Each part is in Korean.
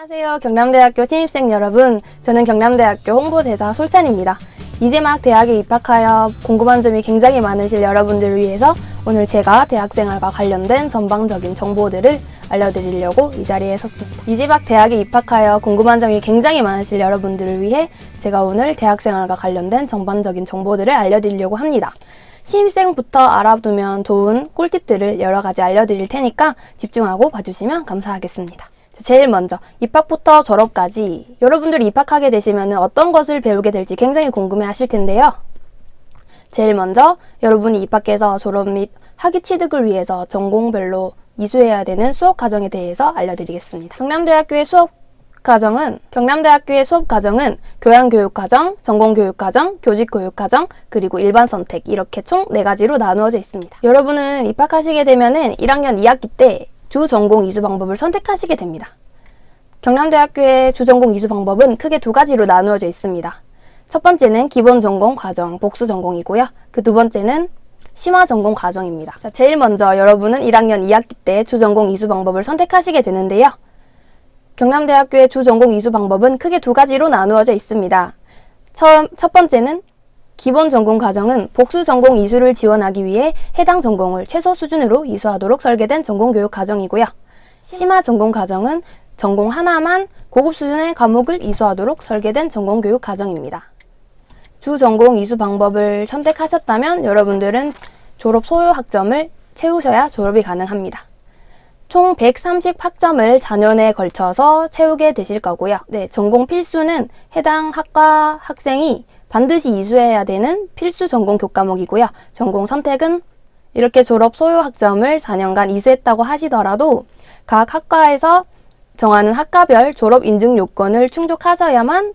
안녕하세요. 경남대학교 신입생 여러분. 저는 경남대학교 홍보대사 솔찬입니다. 이제 막 대학에 입학하여 궁금한 점이 굉장히 많으실 여러분들을 위해서 오늘 제가 대학생활과 관련된 전방적인 정보들을 알려드리려고 이 자리에 섰습니다. 이제 막 대학에 입학하여 궁금한 점이 굉장히 많으실 여러분들을 위해 제가 오늘 대학생활과 관련된 전반적인 정보들을 알려드리려고 합니다. 신입생부터 알아두면 좋은 꿀팁들을 여러 가지 알려드릴 테니까 집중하고 봐주시면 감사하겠습니다. 제일 먼저 입학부터 졸업까지 여러분들이 입학하게 되시면 어떤 것을 배우게 될지 굉장히 궁금해 하실 텐데요. 제일 먼저 여러분이 입학해서 졸업 및 학위 취득을 위해서 전공별로 이수해야 되는 수업 과정에 대해서 알려드리겠습니다. 경남대학교의 수업 과정은 교양교육과정, 전공교육과정, 교직교육과정, 그리고 일반 선택 이렇게 총 4가지로 나누어져 있습니다. 여러분은 입학하시게 되면은 1학년 2학기 때 주전공 이수 방법을 선택하시게 됩니다. 경남대학교의 주전공 이수 방법은 크게 2가지로 나누어져 있습니다. 첫 번째는 기본 전공 과정, 복수 전공이고요. 그 두 번째는 심화 전공 과정입니다. 자, 제일 먼저 여러분은 1학년 2학기 때 주전공 이수 방법을 선택하시게 되는데요. 경남대학교의 주전공 이수 방법은 크게 2가지로 나누어져 있습니다. 첫 번째는 기본 전공 과정은 복수 전공 이수를 지원하기 위해 해당 전공을 최소 수준으로 이수하도록 설계된 전공교육 과정이고요. 심화 전공 과정은 전공 하나만 고급 수준의 과목을 이수하도록 설계된 전공교육 과정입니다. 주전공 이수 방법을 선택하셨다면 여러분들은 졸업 소요 학점을 채우셔야 졸업이 가능합니다. 총 130학점을 4년에 걸쳐서 채우게 되실 거고요. 전공 필수는 해당 학과 학생이 반드시 이수해야 되는 필수 전공 교과목이고요. 전공 선택은 이렇게 졸업 소요 학점을 4년간 이수했다고 하시더라도 각 학과에서 정하는 학과별 졸업 인증 요건을 충족하셔야만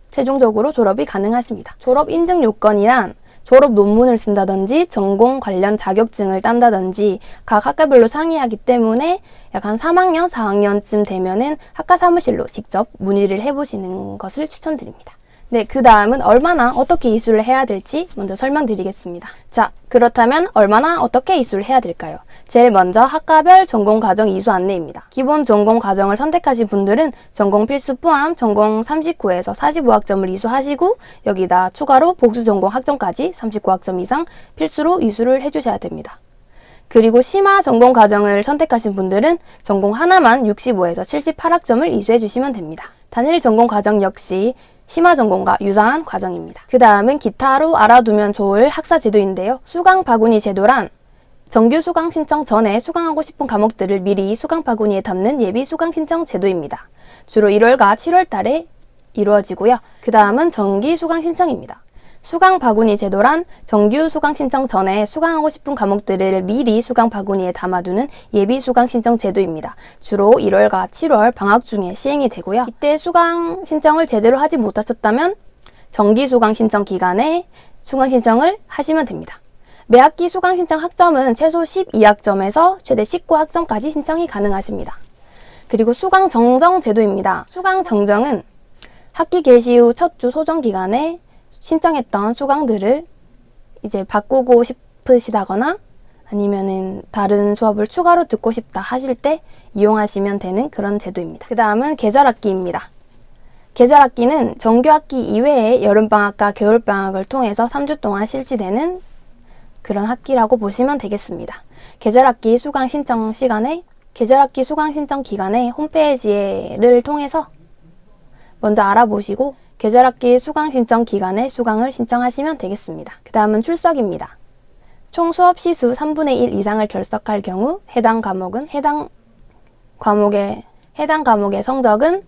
최종적으로 졸업이 가능하십니다. 졸업 인증 요건이란 졸업 논문을 쓴다든지 전공 관련 자격증을 딴다든지 각 학과별로 상이하기 때문에 약 한 3학년, 4학년쯤 되면은 학과 사무실로 직접 문의를 해보시는 것을 추천드립니다. 그 다음은 얼마나 어떻게 이수를 해야 될지 먼저 설명드리겠습니다. 자, 그렇다면 얼마나 어떻게 이수를 해야 될까요? 제일 먼저 학과별 전공 과정 이수 안내입니다. 기본 전공 과정을 선택하신 분들은 전공 필수 포함 전공 39에서 45학점을 이수하시고 여기다 추가로 복수 전공 학점까지 39학점 이상 필수로 이수를 해주셔야 됩니다. 그리고 심화 전공 과정을 선택하신 분들은 전공 하나만 65에서 78학점을 이수해 주시면 됩니다. 단일 전공 과정 역시 심화 전공과 유사한 과정입니다. 그 다음은 기타로 알아두면 좋을 학사 제도인데요. 수강 바구니 제도란 정규 수강 신청 전에 수강하고 싶은 과목들을 미리 수강 바구니에 담는 예비 수강 신청 제도입니다. 주로 1월과 7월 달에 이루어지고요. 그 다음은 정기 수강 신청입니다. 수강 바구니 제도란 정규 수강 신청 전에 수강하고 싶은 과목들을 미리 수강 바구니에 담아두는 예비 수강 신청 제도입니다. 주로 1월과 7월 방학 중에 시행이 되고요. 이때 수강 신청을 제대로 하지 못하셨다면 정기 수강 신청 기간에 수강 신청을 하시면 됩니다. 매 학기 수강 신청 학점은 최소 12학점에서 최대 19학점까지 신청이 가능하십니다. 그리고 수강 정정 제도입니다. 수강 정정은 학기 개시 후 첫 주 소정 기간에 신청했던 수강들을 이제 바꾸고 싶으시다거나 아니면은 다른 수업을 추가로 듣고 싶다 하실 때 이용하시면 되는 그런 제도입니다. 그 다음은 계절학기입니다. 계절학기는 정규학기 이외에 여름방학과 겨울방학을 통해서 3주 동안 실시되는 그런 학기라고 보시면 되겠습니다. 계절학기 수강 신청 기간에 홈페이지를 통해서 먼저 알아보시고 계절학기 수강 신청 기간에 수강을 신청하시면 되겠습니다. 그 다음은 출석입니다. 총 수업 시수 3분의 1 이상을 결석할 경우 해당 과목의 성적은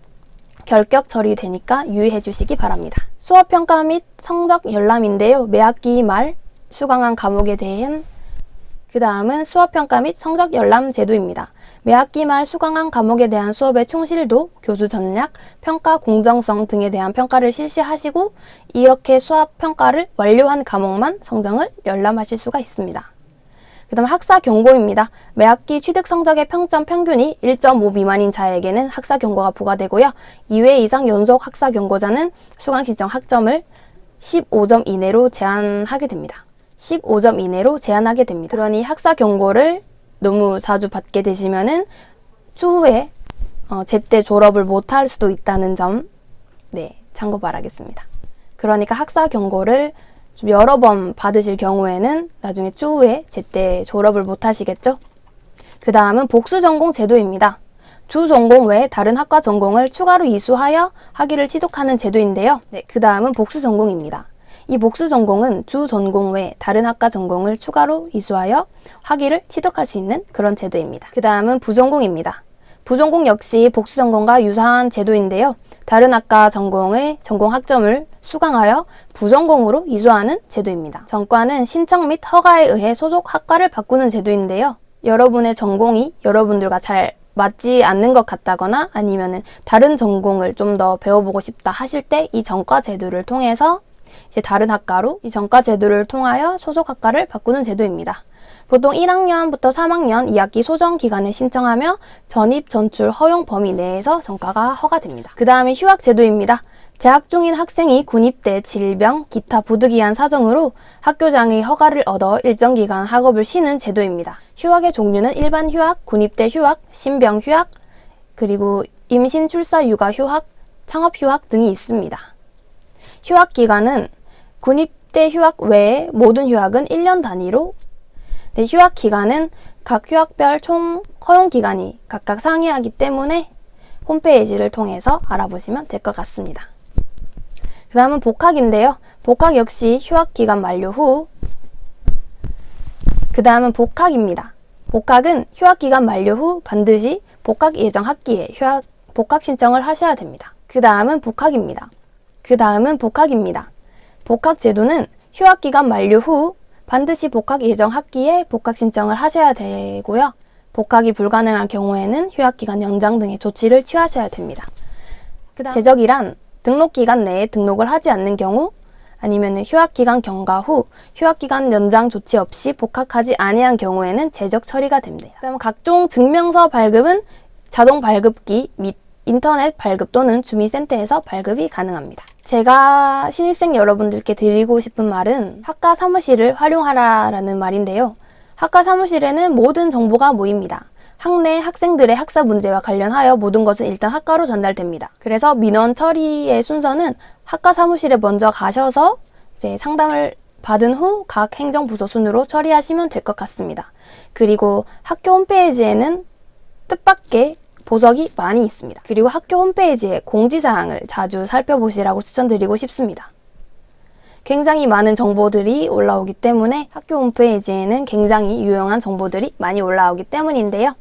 결격 처리되니까 유의해 주시기 바랍니다. 수업평가 및 성적 열람인데요. 매 학기 말 수강한 과목에 대한 그 다음은 수업평가 및 성적 열람 제도입니다. 매 학기 말 수강한 과목에 대한 수업의 충실도, 교수 전략, 평가 공정성 등에 대한 평가를 실시하시고 이렇게 수업 평가를 완료한 과목만 성적을 열람하실 수가 있습니다. 그 다음 학사 경고입니다. 매 학기 취득 성적의 평점 평균이 1.5 미만인 자에게는 학사 경고가 부과되고요. 2회 이상 연속 학사 경고자는 수강 신청 학점을 15점 이내로 제한하게 됩니다. 그러니 학사 경고를 너무 자주 받게 되시면은 추후에 제때 졸업을 못할 수도 있다는 점, 네, 참고 바라겠습니다. 그러니까 학사 경고를 좀 여러 번 받으실 경우에는 나중에 추후에 제때 졸업을 못하시겠죠? 그 다음은 복수 전공 제도입니다. 주 전공 외에 다른 학과 전공을 추가로 이수하여 학위를 취득하는 제도인데요. 네, 그 다음은 복수 전공입니다. 이 복수 전공은 주 전공 외에 다른 학과 전공을 추가로 이수하여 학위를 취득할 수 있는 그런 제도입니다. 그 다음은 부전공입니다. 부전공 역시 복수 전공과 유사한 제도인데요. 다른 학과 전공의 전공 학점을 수강하여 부전공으로 이수하는 제도입니다. 전과는 신청 및 허가에 의해 소속 학과를 바꾸는 제도인데요. 여러분의 전공이 여러분들과 잘 맞지 않는 것 같다거나 아니면은 다른 전공을 좀 더 배워보고 싶다 하실 때 이 전과 제도를 통해서 이제 다른 학과로 이 전과 제도를 통하여 소속 학과를 바꾸는 제도입니다. 보통 1학년부터 3학년 2학기 소정 기간에 신청하며 전입 전출 허용 범위 내에서 전과가 허가됩니다. 그 다음에 휴학 제도입니다. 재학 중인 학생이 군입대, 질병, 기타 부득이한 사정으로 학교장의 허가를 얻어 일정 기간 학업을 쉬는 제도입니다. 휴학의 종류는 일반 휴학, 군입대 휴학, 신병 휴학, 그리고 임신 출사 육아 휴학, 창업 휴학 등이 있습니다. 휴학 기간은 군입대 휴학 외에 모든 휴학은 1년 단위로, 네, 휴학 기간은 각 휴학별 총 허용 기간이 각각 상이하기 때문에 홈페이지를 통해서 알아보시면 될 것 같습니다. 그 다음은 복학인데요. 복학 역시 휴학 기간 만료 후, 그 다음은 복학입니다. 복학은 휴학 기간 만료 후 반드시 복학 예정 학기에 복학 신청을 하셔야 됩니다. 그 다음은 복학입니다. 복학 제도는 휴학 기간 만료 후 반드시 복학 예정 학기에 복학 신청을 하셔야 되고요. 복학이 불가능한 경우에는 휴학 기간 연장 등의 조치를 취하셔야 됩니다. 제적이란 등록 기간 내에 등록을 하지 않는 경우, 아니면 휴학 기간 경과 후 휴학 기간 연장 조치 없이 복학하지 아니한 경우에는 제적 처리가 됩니다. 그다음 각종 증명서 발급은 자동 발급기 및 인터넷 발급 또는 주민센터에서 발급이 가능합니다. 제가 신입생 여러분들께 드리고 싶은 말은 학과 사무실을 활용하라라는 말인데요. 학과 사무실에는 모든 정보가 모입니다. 학내 학생들의 학사 문제와 관련하여 모든 것은 일단 학과로 전달됩니다. 그래서 민원 처리의 순서는 학과 사무실에 먼저 가셔서 이제 상담을 받은 후 각 행정부서 순으로 처리하시면 될 것 같습니다. 그리고 학교 홈페이지에는 뜻밖의 보석이 많이 있습니다. 그리고 학교 홈페이지에 공지사항을 자주 살펴보시라고 추천드리고 싶습니다. 굉장히 많은 정보들이 올라오기 때문에 학교 홈페이지에는 굉장히 유용한 정보들이 많이 올라오기 때문인데요.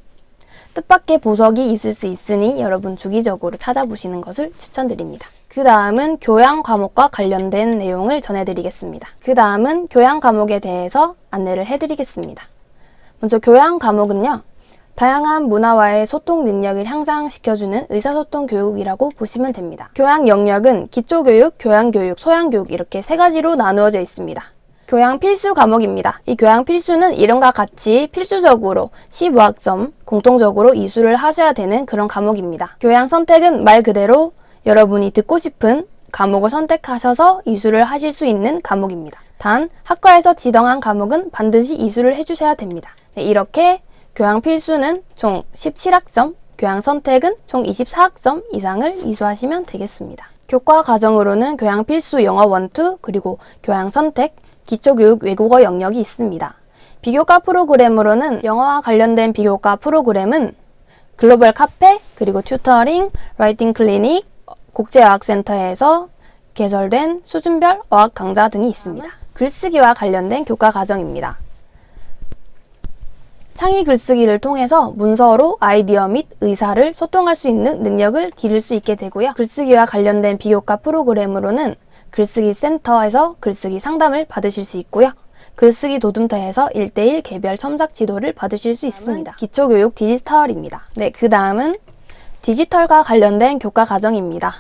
뜻밖의 보석이 있을 수 있으니 여러분 주기적으로 찾아보시는 것을 추천드립니다. 그 다음은 교양 과목과 관련된 내용을 전해드리겠습니다. 그 다음은 교양 과목에 대해서 안내를 해드리겠습니다. 먼저 교양 과목은요. 다양한 문화와의 소통 능력을 향상시켜주는 의사소통 교육이라고 보시면 됩니다. 교양 영역은 기초교육, 교양교육, 소양교육 이렇게 세 가지로 나누어져 있습니다. 교양 필수 과목입니다. 이 교양 필수는 이름과 같이 필수적으로 15학점 공통적으로 이수를 하셔야 되는 그런 과목입니다. 교양 선택은 말 그대로 여러분이 듣고 싶은 과목을 선택하셔서 이수를 하실 수 있는 과목입니다. 단 학과에서 지정한 과목은 반드시 이수를 해주셔야 됩니다. 네, 이렇게 교양 필수는 총 17학점, 교양 선택은 총 24학점 이상을 이수하시면 되겠습니다. 교과 과정으로는 교양 필수 영어 1, 2, 그리고 교양 선택, 기초교육 외국어 영역이 있습니다. 비교과 프로그램으로는 영어와 관련된 비교과 프로그램은 글로벌 카페, 그리고 튜터링, 라이팅 클리닉, 국제어학센터에서 개설된 수준별 어학 강좌 등이 있습니다. 글쓰기와 관련된 교과 과정입니다. 창의 글쓰기를 통해서 문서로 아이디어 및 의사를 소통할 수 있는 능력을 기를 수 있게 되고요. 글쓰기와 관련된 비교과 프로그램으로는 글쓰기 센터에서 글쓰기 상담을 받으실 수 있고요. 글쓰기 도둠터에서 1:1 개별 첨삭 지도를 받으실 수 있습니다. 기초교육 디지털입니다. 네, 그 다음은 디지털과 관련된 교과 과정입니다.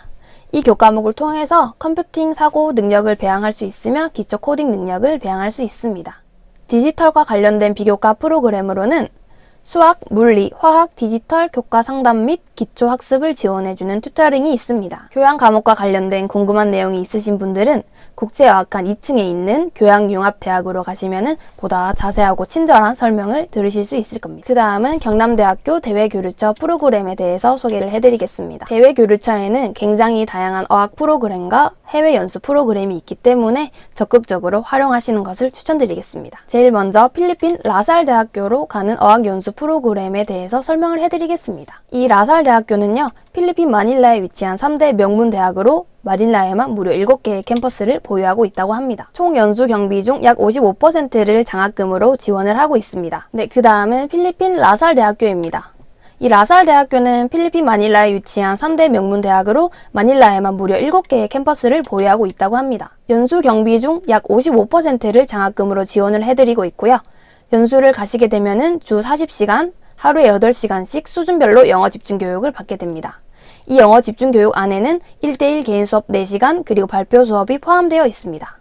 이 교과목을 통해서 컴퓨팅 사고 능력을 배양할 수 있으며 기초 코딩 능력을 배양할 수 있습니다. 디지털과 관련된 비교과 프로그램으로는 수학, 물리, 화학, 디지털, 교과 상담 및 기초 학습을 지원해주는 튜터링이 있습니다. 교양 과목과 관련된 궁금한 내용이 있으신 분들은 국제어학관 2층에 있는 교양융합대학으로 가시면 보다 자세하고 친절한 설명을 들으실 수 있을 겁니다. 그 다음은 경남대학교 대외교류처 프로그램에 대해서 소개를 해드리겠습니다. 대외교류처에는 굉장히 다양한 어학 프로그램과 해외 연수 프로그램이 있기 때문에 적극적으로 활용하시는 것을 추천드리겠습니다. 제일 먼저 필리핀 라살 대학교로 가는 어학 연수 프로그램에 대해서 설명을 해드리겠습니다. 이 라살 대학교는요, 필리핀 마닐라에 위치한 3대 명문 대학으로 마닐라에만 무려 7개의 캠퍼스를 보유하고 있다고 합니다. 총 연수 경비 중 약 55%를 장학금으로 지원을 하고 있습니다. 네, 그 다음은 필리핀 라살 대학교입니다. 이 라살 대학교는 필리핀 마닐라에 위치한 3대 명문 대학으로 마닐라에만 무려 7개의 캠퍼스를 보유하고 있다고 합니다. 연수 경비 중 약 55%를 장학금으로 지원을 해드리고 있고요. 연수를 가시게 되면은 주 40시간, 하루에 8시간씩 수준별로 영어 집중 교육을 받게 됩니다. 이 영어 집중 교육 안에는 1대1 개인 수업 4시간 그리고 발표 수업이 포함되어 있습니다.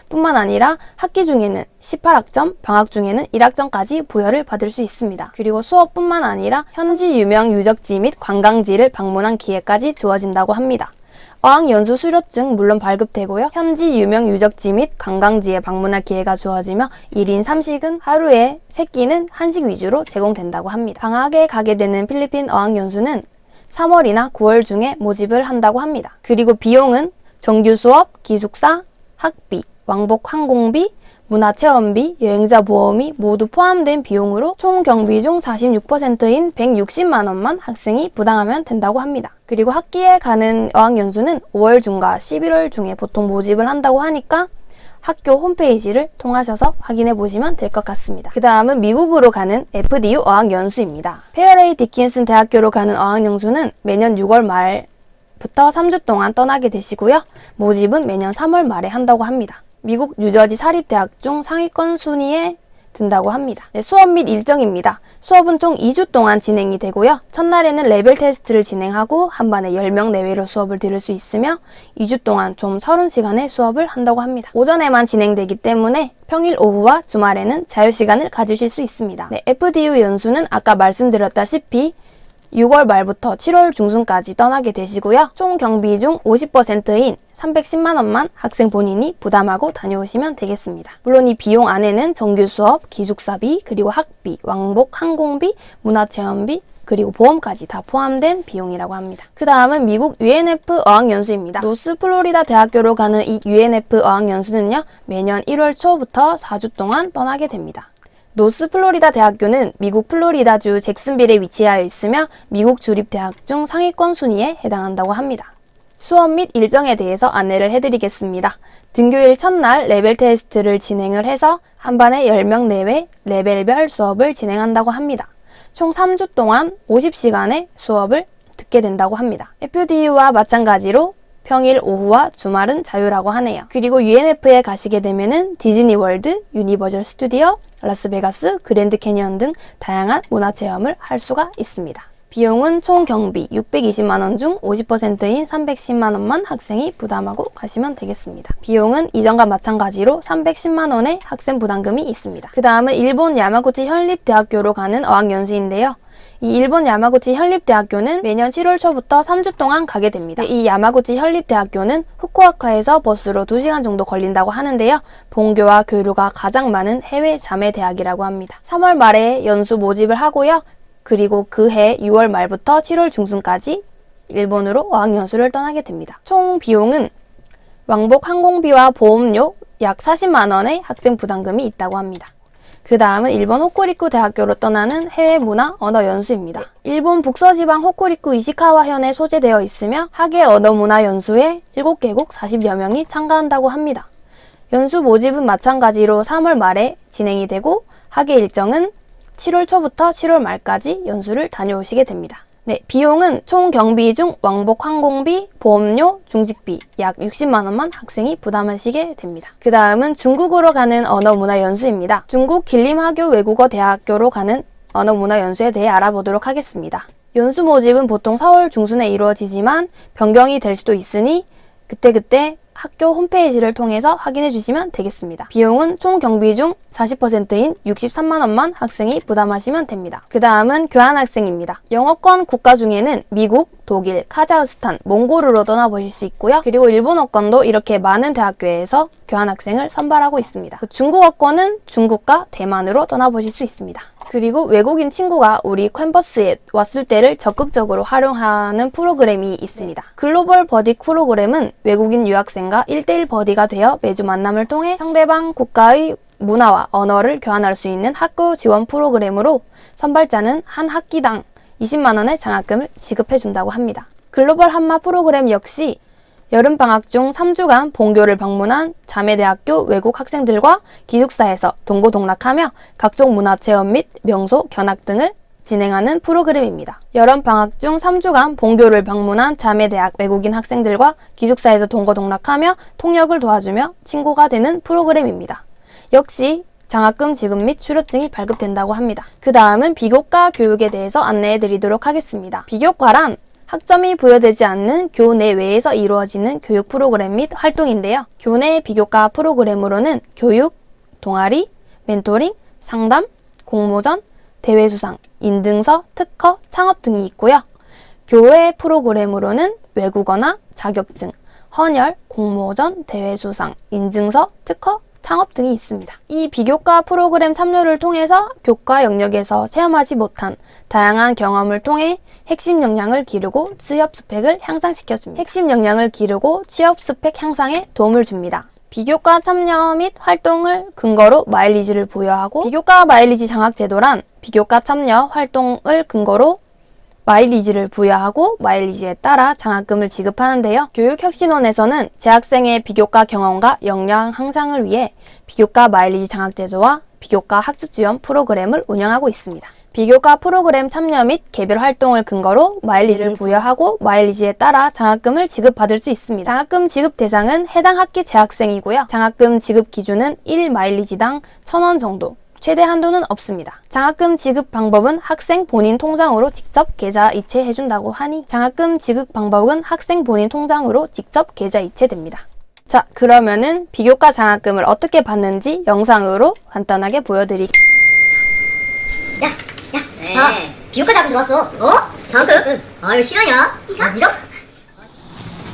뿐만 아니라 학기 중에는 18학점, 방학 중에는 1학점까지 부여를 받을 수 있습니다. 그리고 수업뿐만 아니라 현지 유명 유적지 및 관광지를 방문한 기회까지 주어진다고 합니다. 어학연수 수료증 물론 발급되고요. 현지 유명 유적지 및 관광지에 방문할 기회가 주어지며 1인 3식은 하루에 3끼는 한식 위주로 제공된다고 합니다. 방학에 가게 되는 필리핀 어학연수는 3월이나 9월 중에 모집을 한다고 합니다. 그리고 비용은 정규 수업, 기숙사, 학비, 왕복 항공비, 문화체험비, 여행자 보험이 모두 포함된 비용으로 총 경비 중 46%인 160만 원만 학생이 부담하면 된다고 합니다. 그리고 학기에 가는 어학연수는 5월 중과 11월 중에 보통 모집을 한다고 하니까 학교 홈페이지를 통하셔서 확인해 보시면 될 것 같습니다. 그 다음은 미국으로 가는 FDU 어학연수입니다. 페어레이 디킨슨 대학교로 가는 어학연수는 매년 6월 말부터 3주 동안 떠나게 되시고요. 모집은 매년 3월 말에 한다고 합니다. 미국 뉴저지 사립대학 중 상위권 순위에 든다고 합니다. 네, 수업 및 일정입니다. 수업은 총 2주 동안 진행이 되고요. 첫날에는 레벨 테스트를 진행하고 한 반에 10명 내외로 수업을 들을 수 있으며 2주 동안 총 30시간의 수업을 한다고 합니다. 오전에만 진행되기 때문에 평일 오후와 주말에는 자유시간을 가지실 수 있습니다. 네, FDU 연수는 아까 말씀드렸다시피 6월 말부터 7월 중순까지 떠나게 되시고요. 총 경비 중 50%인 310만 원만 학생 본인이 부담하고 다녀오시면 되겠습니다. 물론 이 비용 안에는 정규 수업, 기숙사비, 그리고 학비, 왕복 항공비, 문화체험비, 그리고 보험까지 다 포함된 비용이라고 합니다. 그 다음은 미국 UNF 어학연수입니다. 노스 플로리다 대학교로 가는 이 UNF 어학연수는요, 매년 1월 초부터 4주 동안 떠나게 됩니다. 노스 플로리다 대학교는 미국 플로리다주 잭슨빌에 위치하여 있으며 미국 주립대학 중 상위권 순위에 해당한다고 합니다. 수업 및 일정에 대해서 안내를 해드리겠습니다. 등교일 첫날 레벨 테스트를 진행을 해서 한 반에 10명 내외 레벨별 수업을 진행한다고 합니다. 총 3주 동안 50시간의 수업을 듣게 된다고 합니다. FDU와 마찬가지로 평일 오후와 주말은 자유라고 하네요. 그리고 UNF에 가시게 되면은 디즈니 월드, 유니버셜 스튜디오, 라스베가스, 그랜드 캐니언 등 다양한 문화체험을 할 수가 있습니다. 비용은 총 경비 620만 원 중 50%인 310만 원만 학생이 부담하고 가시면 되겠습니다. 비용은 이전과 마찬가지로 310만 원의 학생 부담금이 있습니다. 그 다음은 일본 야마구치 현립대학교로 가는 어학연수인데요. 이 일본 야마구치 현립대학교는 매년 7월 초부터 3주 동안 가게 됩니다. 이 야마구치 현립대학교는 후쿠오카에서 버스로 2시간 정도 걸린다고 하는데요. 본교와 교류가 가장 많은 해외 자매 대학이라고 합니다. 3월 말에 연수 모집을 하고요. 그리고 그해 6월 말부터 7월 중순까지 일본으로 어학연수를 떠나게 됩니다. 총 비용은 왕복 항공비와 보험료 약 40만 원의 학생 부담금이 있다고 합니다. 그 다음은 일본 호쿠리쿠 대학교로 떠나는 해외 문화 언어 연수입니다. 일본 북서지방 호쿠리쿠 이시카와현에 소재되어 있으며 학예 언어 문화 연수에 7개국 40여 명이 참가한다고 합니다. 연수 모집은 마찬가지로 3월 말에 진행이 되고 학예 일정은 7월 초부터 7월 말까지 연수를 다녀오시게 됩니다. 네, 비용은 총 경비 중 왕복 항공비, 보험료, 중직비 약 60만 원만 학생이 부담하시게 됩니다. 그 다음은 중국으로 가는 언어문화 연수입니다. 중국 길림하교 외국어 대학교로 가는 언어문화 연수에 대해 알아보도록 하겠습니다. 연수 모집은 보통 4월 중순에 이루어지지만 변경이 될 수도 있으니 그때그때 학교 홈페이지를 통해서 확인해 주시면 되겠습니다. 비용은 총 경비 중 40%인 63만 원만 학생이 부담하시면 됩니다. 그 다음은 교환학생입니다. 영어권 국가 중에는 미국, 독일, 카자흐스탄, 몽골으로 떠나보실 수 있고요. 그리고 일본어권도 이렇게 많은 대학교에서 교환학생을 선발하고 있습니다. 중국어권은 중국과 대만으로 떠나보실 수 있습니다. 그리고 외국인 친구가 우리 캠퍼스에 왔을 때를 적극적으로 활용하는 프로그램이 있습니다. 글로벌 버디 프로그램은 외국인 유학생과 1대1 버디가 되어 매주 만남을 통해 상대방 국가의 문화와 언어를 교환할 수 있는 학교 지원 프로그램으로 선발자는 한 학기당 20만 원의 장학금을 지급해준다고 합니다. 글로벌 한마 프로그램 역시 여름방학 중 3주간 본교를 방문한 자매대학교 외국 학생들과 기숙사에서 동고동락하며 각종 문화체험 및 명소, 견학 등을 진행하는 프로그램입니다. 여름방학 중 3주간 본교를 방문한 자매대학 외국인 학생들과 기숙사에서 동고동락하며 통역을 도와주며 친구가 되는 프로그램입니다. 역시 장학금 지급 및 출요증이 발급된다고 합니다. 그 다음은 비교과 교육에 대해서 안내해 드리도록 하겠습니다. 비교과란 학점이 부여되지 않는 교내 외에서 이루어지는 교육 프로그램 및 활동인데요. 교내 비교과 프로그램으로는 교육, 동아리, 멘토링, 상담, 공모전, 대회 수상, 인증서, 특허, 창업 등이 있고요. 교외 프로그램으로는 외국어나 자격증, 헌혈, 공모전, 대회 수상, 인증서, 특허, 창업 등이 있습니다. 이 비교과 프로그램 참여를 통해서 교과 영역에서 체험하지 못한 다양한 경험을 통해 핵심 역량을 기르고 취업 스펙을 향상시켜줍니다. 핵심 역량을 기르고 취업 스펙 향상에 도움을 줍니다. 비교과 참여 및 활동을 근거로 마일리지를 부여하고 비교과 마일리지 장학제도란 비교과 참여 활동을 근거로 마일리지를 부여하고 마일리지에 따라 장학금을 지급하는데요. 교육혁신원에서는 재학생의 비교과 경험과 역량 향상을 위해 비교과 마일리지 장학제도와 비교과 학습지원 프로그램을 운영하고 있습니다. 비교과 프로그램 참여 및 개별 활동을 근거로 마일리지를 부여하고 마일리지에 따라 장학금을 지급받을 수 있습니다. 장학금 지급 대상은 해당 학기 재학생이고요. 장학금 지급 기준은 1마일리지당 1,000원 정도. 최대 한도는 없습니다. 장학금 지급 방법은 학생 본인 통장으로 직접 계좌 이체해준다고 하니 장학금 지급 방법은 학생 본인 통장으로 직접 계좌 이체됩니다. 자, 그러면은 비교과 장학금을 어떻게 받는지 영상으로 간단하게 보여드릴게요. 비교과 장학금 들어왔어. 어? 장학금? 아, 이거 실화냐? 아, 니가?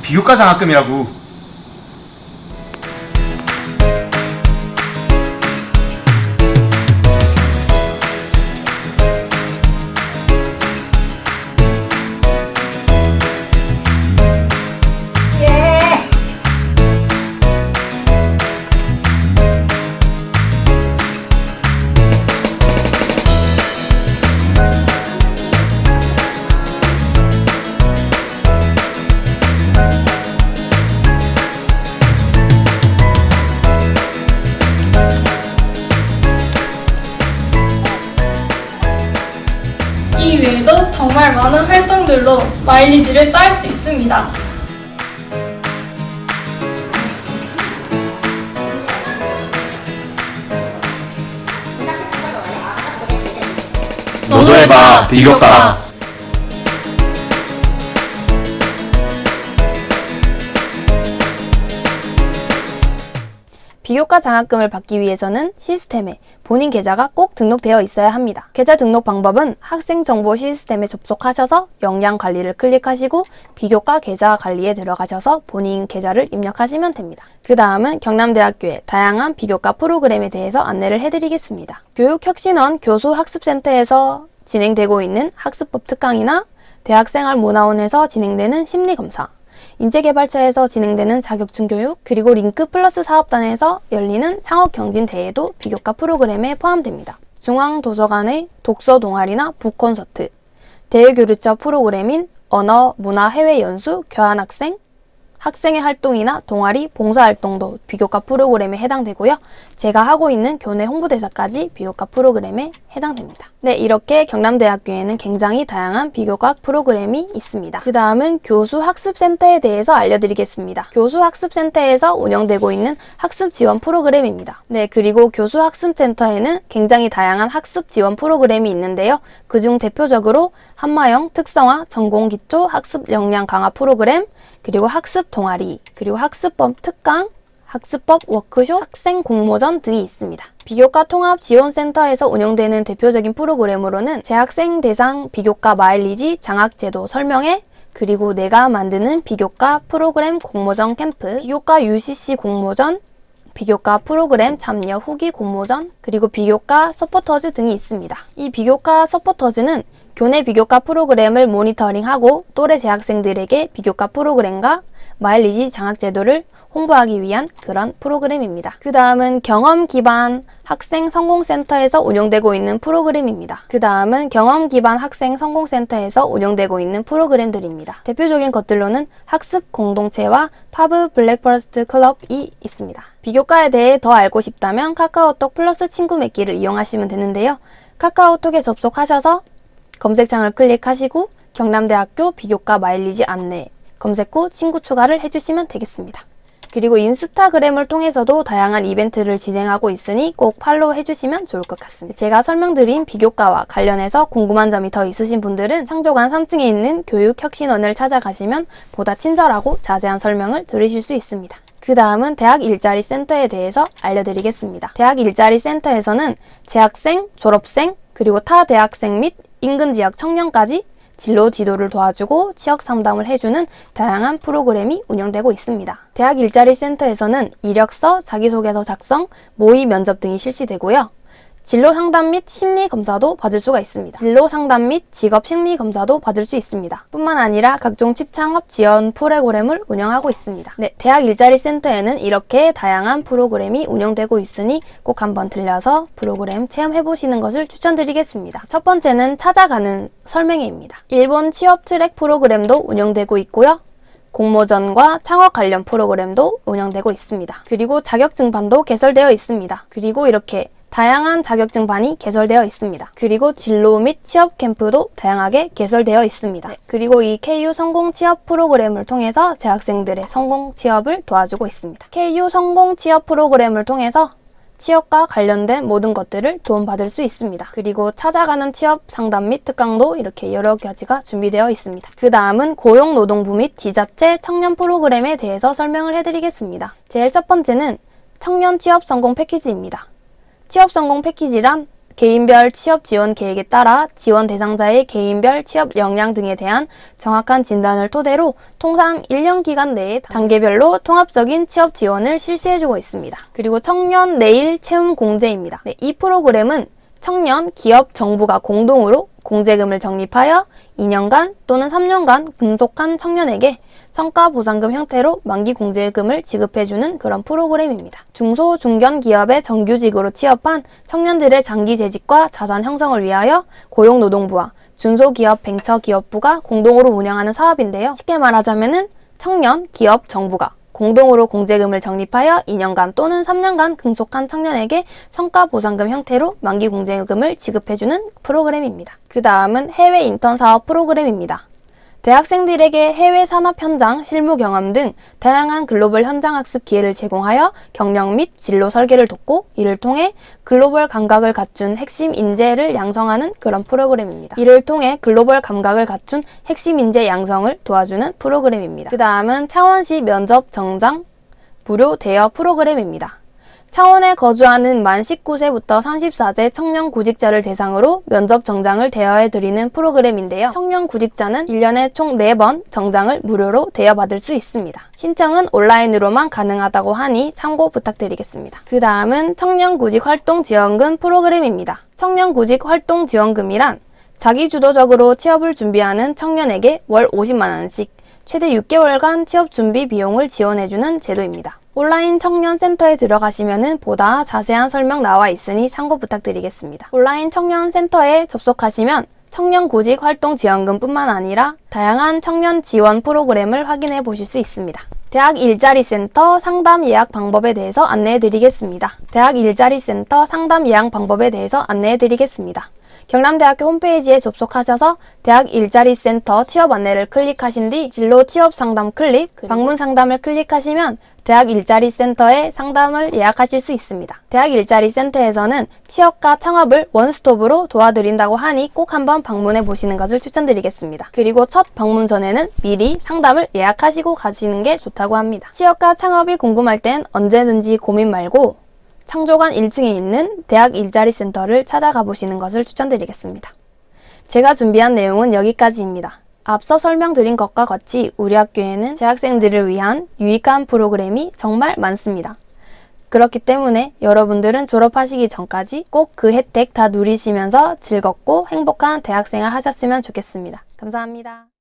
비교과 장학금이라고. 이 외에도 정말 많은 활동들로 마일리지를 쌓을 수 있습니다. 너도 해봐, 비교과. 비교과 장학금을 받기 위해서는 시스템에 본인 계좌가 꼭 등록되어 있어야 합니다. 계좌 등록 방법은 학생 정보 시스템에 접속하셔서 역량 관리를 클릭하시고 비교과 계좌 관리에 들어가셔서 본인 계좌를 입력하시면 됩니다. 그 다음은 경남대학교의 다양한 비교과 프로그램에 대해서 안내를 해드리겠습니다. 교육혁신원 교수학습센터에서 진행되고 있는 학습법 특강이나 대학생활문화원에서 진행되는 심리검사, 인재개발처에서 진행되는 자격증 교육, 그리고 링크 플러스 사업단에서 열리는 창업경진대회도 비교과 프로그램에 포함됩니다. 중앙도서관의 독서 동아리나 북콘서트, 대외교류처 프로그램인 언어, 문화, 해외 연수, 교환학생, 학생의 활동이나 동아리, 봉사활동도 비교과 프로그램에 해당되고요. 제가 하고 있는 교내 홍보대사까지 비교과 프로그램에 해당됩니다. 네, 이렇게 경남대학교에는 굉장히 다양한 비교과 프로그램이 있습니다. 그 다음은 교수학습센터에 대해서 알려드리겠습니다. 교수학습센터에서 운영되고 있는 학습 지원 프로그램입니다. 네, 그리고 교수학습센터에는 굉장히 다양한 학습 지원 프로그램이 있는데요. 그중 대표적으로 한마영, 특성화, 전공기초, 학습 역량 강화 프로그램, 그리고 학습 동아리, 그리고 학습법 특강, 학습법 워크숍, 학생 공모전 등이 있습니다. 비교과 통합 지원센터에서 운영되는 대표적인 프로그램으로는 재학생 대상 비교과 마일리지 장학제도 설명회, 그리고 내가 만드는 비교과 프로그램 공모전 캠프, 비교과 UCC 공모전, 비교과 프로그램 참여 후기 공모전, 그리고 비교과 서포터즈 등이 있습니다. 이 비교과 서포터즈는 교내 비교과 프로그램을 모니터링하고 또래 재학생들에게 비교과 프로그램과 마일리지 장학제도를 홍보하기 위한 그런 프로그램입니다. 그 다음은 경험 기반 학생 성공센터에서 운영되고 있는 프로그램입니다. 그 다음은 경험 기반 학생 성공센터에서 운영되고 있는 프로그램들입니다. 대표적인 것들로는 학습 공동체와 파브 블랙버스트 클럽이 있습니다. 비교과에 대해 더 알고 싶다면 카카오톡 플러스 친구 맺기를 이용하시면 되는데요. 카카오톡에 접속하셔서 검색창을 클릭하시고 경남대학교 비교과 마일리지 안내 검색 후 친구 추가를 해주시면 되겠습니다. 그리고 인스타그램을 통해서도 다양한 이벤트를 진행하고 있으니 꼭 팔로우 해주시면 좋을 것 같습니다. 제가 설명드린 비교과와 관련해서 궁금한 점이 더 있으신 분들은 창조관 3층에 있는 교육혁신원을 찾아가시면 보다 친절하고 자세한 설명을 들으실 수 있습니다. 그 다음은 대학 일자리 센터에 대해서 알려드리겠습니다. 대학 일자리 센터에서는 재학생, 졸업생, 그리고 타 대학생 및 인근 지역 청년까지 진로 지도를 도와주고 취업 상담을 해주는 다양한 프로그램이 운영되고 있습니다. 대학 일자리 센터에서는 이력서, 자기소개서 작성, 모의 면접 등이 실시되고요. 진로 상담 및 심리 검사도 받을 수가 있습니다. 진로 상담 및 직업 심리 검사도 받을 수 있습니다. 뿐만 아니라 각종 취창업 지원 프로그램을 운영하고 있습니다. 네, 대학 일자리 센터에는 이렇게 다양한 프로그램이 운영되고 있으니 꼭 한번 들려서 프로그램 체험해 보시는 것을 추천드리겠습니다. 첫 번째는 찾아가는 설명회입니다. 일본 취업 트랙 프로그램도 운영되고 있고요. 공모전과 창업 관련 프로그램도 운영되고 있습니다. 그리고 자격증반도 개설되어 있습니다. 그리고 이렇게 다양한 자격증반이 개설되어 있습니다. 그리고 진로 및 취업 캠프도 다양하게 개설되어 있습니다. 네, 그리고 이 KU 성공 취업 프로그램을 통해서 재학생들의 성공 취업을 도와주고 있습니다. KU 성공 취업 프로그램을 통해서 취업과 관련된 모든 것들을 도움받을 수 있습니다. 그리고 찾아가는 취업 상담 및 특강도 이렇게 여러 가지가 준비되어 있습니다. 그 다음은 고용노동부 및 지자체 청년 프로그램에 대해서 설명을 해드리겠습니다. 제일 첫 번째는 청년 취업 성공 패키지입니다. 취업 성공 패키지란 개인별 취업 지원 계획에 따라 지원 대상자의 개인별 취업 역량 등에 대한 정확한 진단을 토대로 통상 1년 기간 내에 단계별로 통합적인 취업 지원을 실시해주고 있습니다. 그리고 청년 내일 채움 공제입니다. 네, 이 프로그램은 청년, 기업, 정부가 공동으로 공제금을 적립하여 2년간 또는 3년간 근속한 청년에게 성과보상금 형태로 만기 공제금을 지급해주는 그런 프로그램입니다. 중소, 중견 기업의 정규직으로 취업한 청년들의 장기 재직과 자산 형성을 위하여 고용노동부와 중소기업 벤처기업부가 공동으로 운영하는 사업인데요. 쉽게 말하자면은 청년, 기업, 정부가 공동으로 공제금을 적립하여 2년간 또는 3년간 근속한 청년에게 성과보상금 형태로 만기 공제금을 지급해주는 프로그램입니다. 그 다음은 해외 인턴 사업 프로그램입니다. 대학생들에게 해외 산업 현장, 실무 경험 등 다양한 글로벌 현장 학습 기회를 제공하여 경력 및 진로 설계를 돕고 이를 통해 글로벌 감각을 갖춘 핵심 인재를 양성하는 그런 프로그램입니다. 이를 통해 글로벌 감각을 갖춘 핵심 인재 양성을 도와주는 프로그램입니다. 그 다음은 창원시 면접 정장 무료 대여 프로그램입니다. 창원에 거주하는 만 19세부터 34세 청년 구직자를 대상으로 면접 정장을 대여해드리는 프로그램인데요. 청년 구직자는 1년에 총 4번 정장을 무료로 대여받을 수 있습니다. 신청은 온라인으로만 가능하다고 하니 참고 부탁드리겠습니다. 그 다음은 청년구직활동지원금 프로그램입니다. 청년구직활동지원금이란 자기주도적으로 취업을 준비하는 청년에게 월 50만원씩 최대 6개월간 취업 준비 비용을 지원해주는 제도입니다. 온라인 청년센터에 들어가시면 보다 자세한 설명 나와 있으니 참고 부탁드리겠습니다. 온라인 청년센터에 접속하시면 청년구직활동지원금뿐만 아니라 다양한 청년 지원 프로그램을 확인해 보실 수 있습니다. 대학 일자리센터 상담 예약 방법에 대해서 안내해 드리겠습니다. 대학 일자리센터 상담 예약 방법에 대해서 안내해 드리겠습니다. 경남대학교 홈페이지에 접속하셔서 대학 일자리 센터 취업 안내를 클릭하신 뒤 진로 취업 상담 클릭, 방문 상담을 클릭하시면 대학 일자리 센터에 상담을 예약하실 수 있습니다. 대학 일자리 센터에서는 취업과 창업을 원스톱으로 도와드린다고 하니 꼭 한번 방문해 보시는 것을 추천드리겠습니다. 그리고 첫 방문 전에는 미리 상담을 예약하시고 가시는 게 좋다고 합니다. 취업과 창업이 궁금할 땐 언제든지 고민 말고 창조관 1층에 있는 대학 일자리 센터를 찾아가 보시는 것을 추천드리겠습니다. 제가 준비한 내용은 여기까지입니다. 앞서 설명드린 것과 같이 우리 학교에는 재학생들을 위한 유익한 프로그램이 정말 많습니다. 그렇기 때문에 여러분들은 졸업하시기 전까지 꼭 그 혜택 다 누리시면서 즐겁고 행복한 대학생활 하셨으면 좋겠습니다. 감사합니다.